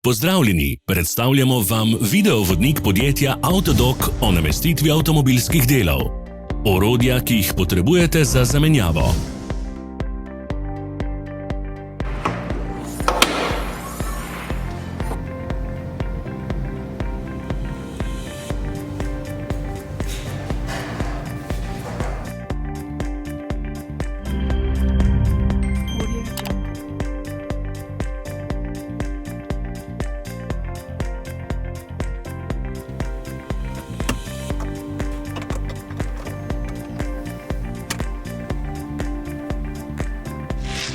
Pozdravljeni, predstavljamo vam videovodnik podjetja Avtodok o namestitvi avtomobilskih delov. Orodja, ki jih potrebujete za zamenjavo.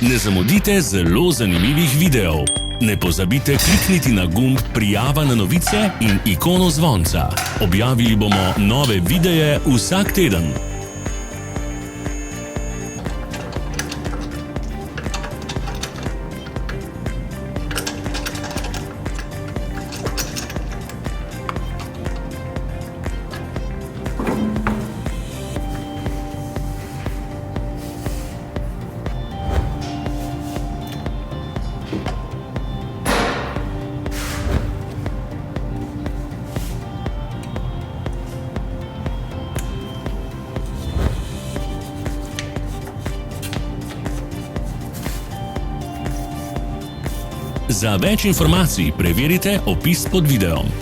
Ne zamudite zelo zanimivih videov. Ne pozabite klikniti na gumb Prijava na novice in ikono zvonca. Objavili bomo nove videe vsak teden. Za več informacij preverite opis pod videom.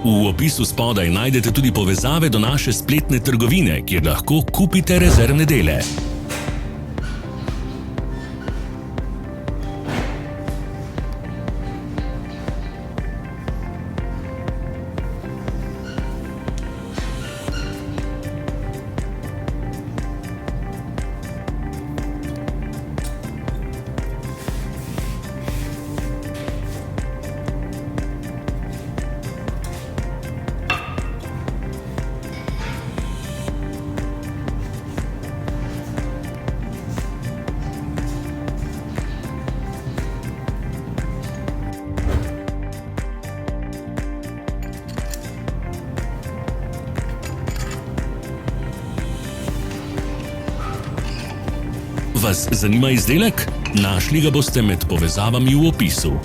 V opisu spodaj najdete tudi povezave do naše spletne trgovine, kjer lahko kupite rezervne dele. Vas zanima izdelek? Našli ga boste med povezavami v opisu.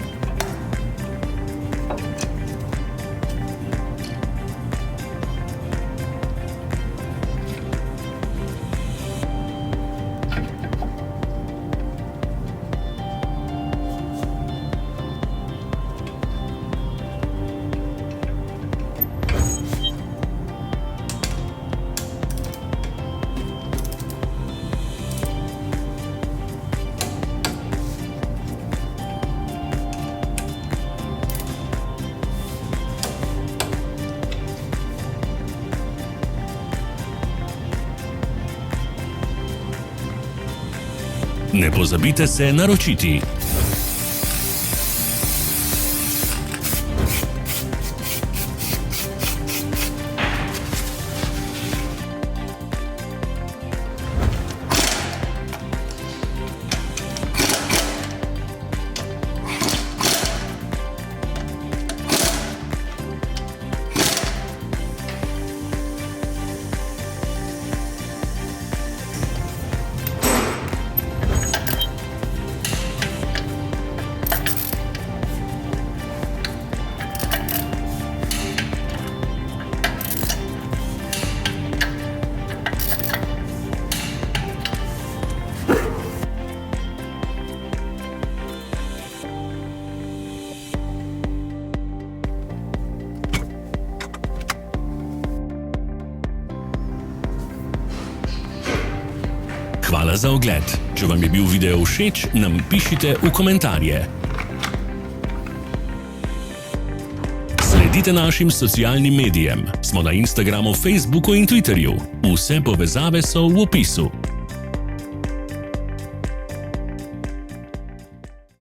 Ne pozabite se naročiti. Hvala za ogled. Če vam je bil video všeč, nam pišite v komentarje. Sledite našim socialnim medijem. Smo na Instagramu, Facebooku in Twitterju. Vse povezave so v opisu.